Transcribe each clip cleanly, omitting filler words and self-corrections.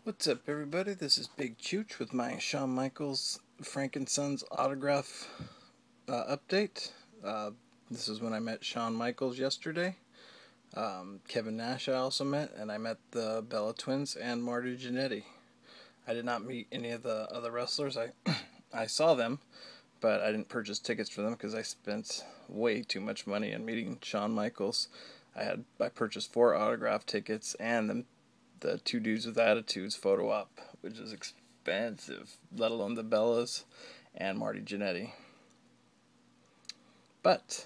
What's up, everybody? This is Big Chooch with my Shawn Michaels Frankenson's autograph update. This is when I met Shawn Michaels yesterday. Kevin Nash I also met, and I met the Bella Twins and Marty Jannetty. I did not meet any of the other wrestlers. I saw them, but I didn't purchase tickets for them because I spent way too much money on meeting Shawn Michaels. I purchased 4 autograph tickets and the two dudes with attitudes photo op, which is expensive, let alone the Bellas and Marty Jannetty. But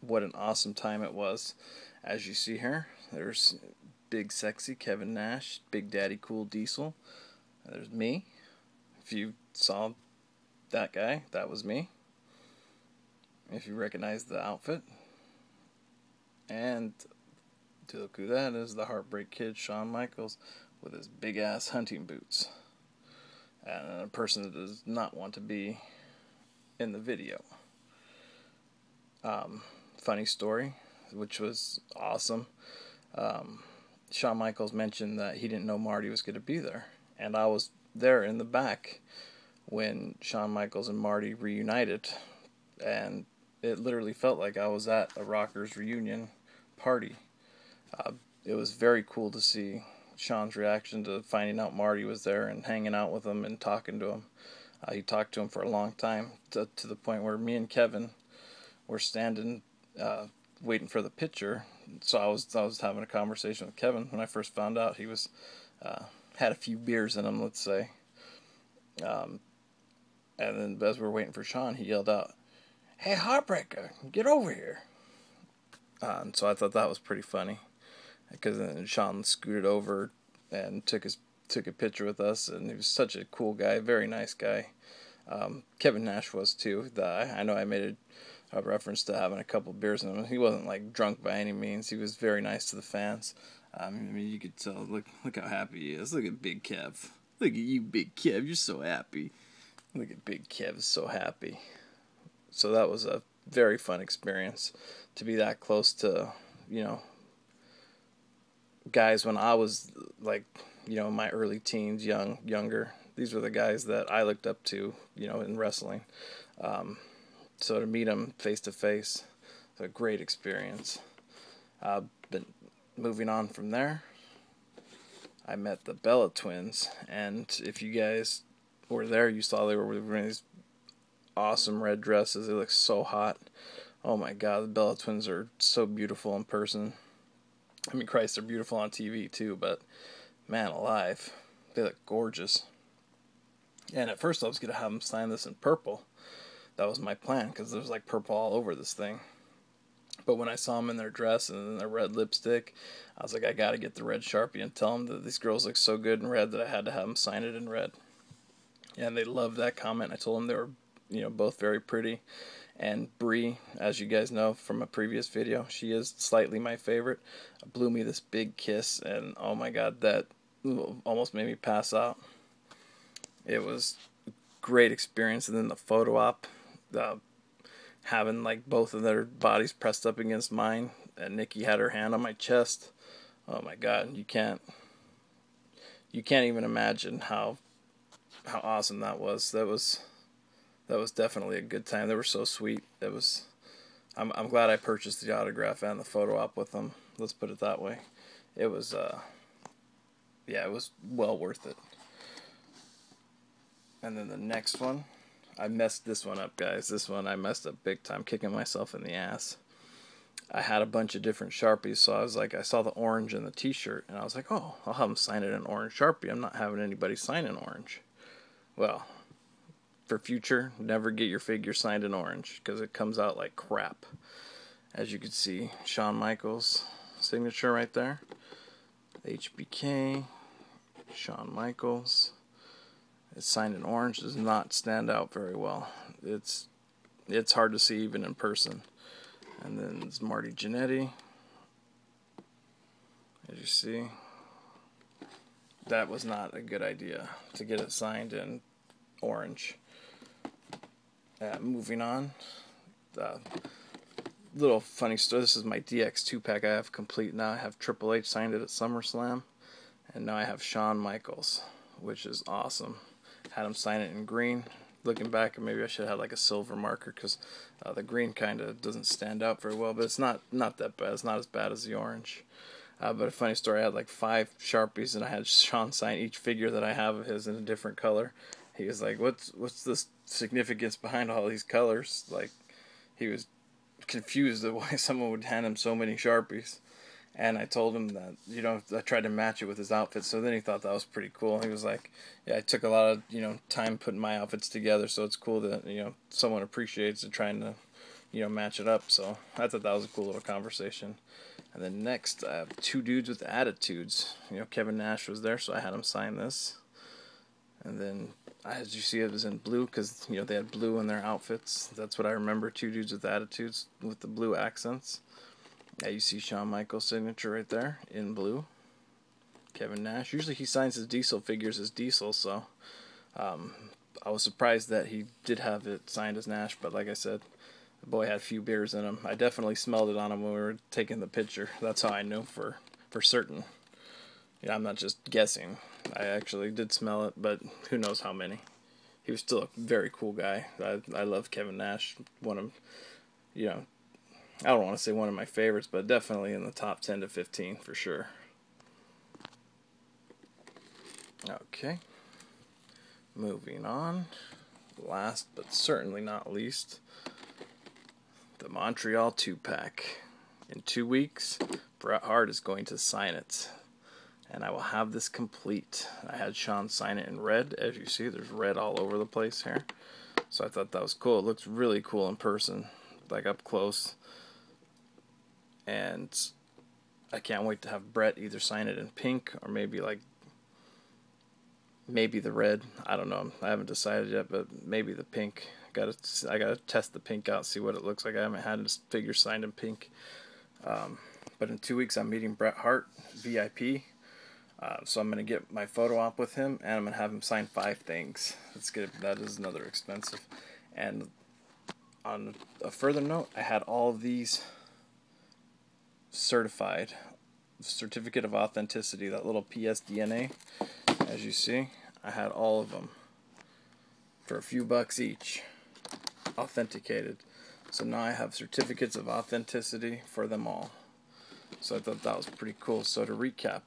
what an awesome time it was. As you see here, there's big sexy Kevin Nash, Big Daddy Cool Diesel. There's me. If you saw that guy, that was me. If you recognize the outfit. And to look who that is, the Heartbreak Kid, Shawn Michaels, with his big ass hunting boots. And a person that does not want to be in the video. Funny story, which was awesome. Shawn Michaels mentioned that he didn't know Marty was going to be there. And I was there in the back when Shawn Michaels and Marty reunited. And it literally felt like I was at a Rockers reunion party. It was very cool to see Shawn's reaction to finding out Marty was there and hanging out with him and talking to him. He talked to him for a long time, to the point where me and Kevin were standing waiting for the picture. So I was having a conversation with Kevin when I first found out he was had a few beers in him, let's say. And then as we were waiting for Shawn, he yelled out, "Hey, Heartbreaker, get over here!" And so I thought that was pretty funny, because then Shawn scooted over and took a picture with us, and he was such a cool guy, very nice guy. Kevin Nash was too. I know I made a reference to having a couple beers in him. He wasn't like drunk by any means. He was very nice to the fans. I mean, you could tell. Look how happy he is. Look at Big Kev. Look at you, Big Kev. You're so happy. Look at Big Kev, so happy. So that was a very fun experience to be that close to, guys when I was like, in my early teens, younger. These were the guys that I looked up to, in wrestling. So to meet them face to face, was a great experience. But moving on from there, I met the Bella Twins, and if you guys were there, you saw they were wearing these awesome red dresses. They look so hot. Oh my God, the Bella Twins are so beautiful in person. I mean, Christ, they're beautiful on TV too, but man alive, they look gorgeous. And at first I was going to have them sign this in purple. That was my plan, because there's like purple all over this thing. But when I saw them in their dress and in their red lipstick, I was like, I got to get the red Sharpie and tell them that these girls look so good in red that I had to have them sign it in red. And they loved that comment. I told them they were, both very pretty. And Bree, as you guys know from a previous video, she is slightly my favorite. Blew me this big kiss, and oh my God, that almost made me pass out. It was a great experience. And then the photo op, having like both of their bodies pressed up against mine, and Nikki had her hand on my chest. Oh my God, you can't even imagine how awesome that was. That was definitely a good time. They were so sweet. I'm glad I purchased the autograph and the photo op with them. Let's put it that way. It was it was well worth it. And then the next one, I messed this one up, guys. This one I messed up big time, kicking myself in the ass. I had a bunch of different Sharpies, so I saw the orange in the t-shirt, and I was like, oh, I'll have them sign it in orange Sharpie. I'm not having anybody sign in orange. Well, for future, never get your figure signed in orange, because it comes out like crap. As you can see, Shawn Michaels signature right there. HBK, Shawn Michaels. It's signed in orange. Does not stand out very well. It's hard to see even in person. And then it's Marty Jannetty. As you see, that was not a good idea to get it signed in orange. Moving on, little funny story. This is my DX 2-pack I have complete now. I have Triple H signed it at SummerSlam, And now I have Shawn Michaels, which is awesome. Had him sign it in green. Looking back, maybe I should have had like a silver marker, because the green kind of doesn't stand out very well, but it's not that bad. It's not as bad as the orange. But a funny story, I had like 5 Sharpies, and I had Shawn sign each figure that I have of his in a different color. He was like, what's the significance behind all these colors? Like, he was confused at why someone would hand him so many Sharpies. And I told him that, I tried to match it with his outfit, so then he thought that was pretty cool. He was like, yeah, I took a lot of, time putting my outfits together, so it's cool that, someone appreciates it, trying to, match it up. So I thought that was a cool little conversation. And then next, I have 2 dudes with attitudes. Kevin Nash was there, so I had him sign this. And then, as you see, it was in blue, because, they had blue in their outfits. That's what I remember, 2 dudes with attitudes with the blue accents. Yeah, you see Shawn Michaels' signature right there in blue. Kevin Nash. Usually he signs his Diesel figures as Diesel, so I was surprised that he did have it signed as Nash, but like I said, the boy had a few beers in him. I definitely smelled it on him when we were taking the picture. That's how I knew for certain. I'm not just guessing. I actually did smell it, but who knows how many. He was still a very cool guy. I love Kevin Nash. One of, I don't want to say one of my favorites, but definitely in the top 10 to 15 for sure. Okay. Moving on. Last but certainly not least, the Montreal 2-pack. In 2 weeks, Bret Hart is going to sign it. And I will have this complete. I had Shawn sign it in red. As you see, there's red all over the place here. So I thought that was cool. It looks really cool in person, like up close. And I can't wait to have Bret either sign it in pink or maybe the red. I don't know. I haven't decided yet, but maybe the pink. I gotta test the pink out, see what it looks like. I haven't had his figure signed in pink. But in 2 weeks, I'm meeting Bret Hart, VIP. So I'm gonna get my photo op with him, and I'm gonna have him sign 5 things. That is another expensive. And on a further note, I had all of these certified, certificate of authenticity, that little PSDNA, as you see. I had all of them for a few bucks each, authenticated. So now I have certificates of authenticity for them all. So I thought that was pretty cool. So to recap,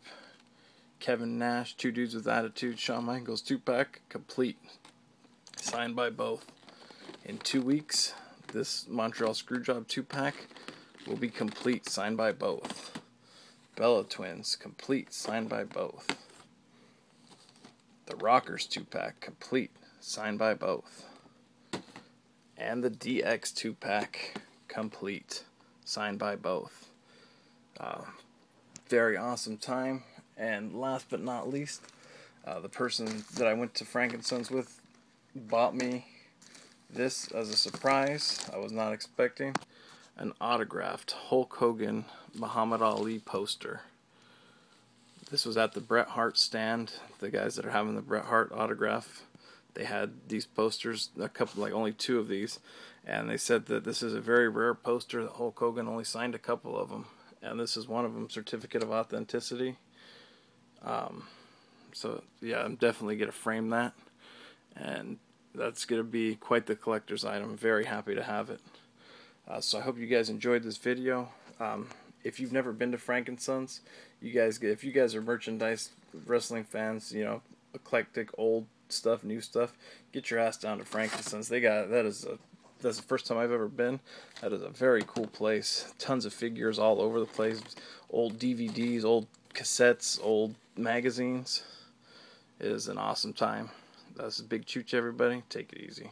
Kevin Nash, 2 dudes with attitude, Shawn Michaels 2-pack, complete, signed by both. In 2 weeks, this Montreal Screwjob 2-pack will be complete, signed by both. Bella Twins, complete, signed by both. The Rockers 2-pack, complete, signed by both. And the DX 2-pack, complete, signed by both. Very awesome time. And last but not least, the person that I went to Frank & Sons with bought me this as a surprise. I was not expecting. An autographed Hulk Hogan Muhammad Ali poster. This was at the Bret Hart stand. The guys that are having the Bret Hart autograph, they had these posters, a couple, like only 2 of these, and they said that this is a very rare poster, that Hulk Hogan only signed a couple of them, and this is one of them, certificate of authenticity. So yeah, I'm definitely gonna frame that, and that's gonna be quite the collector's item. I'm very happy to have it. So I hope you guys enjoyed this video. If you've never been to Frank & Sons, if you guys are merchandise wrestling fans, eclectic, old stuff, new stuff, get your ass down to Frank & Sons. That's the first time I've ever been. That is a very cool place. Tons of figures all over the place. Old DVDs, old cassettes, old magazines. It is an awesome time. That's a big chooch, everybody. Take it easy.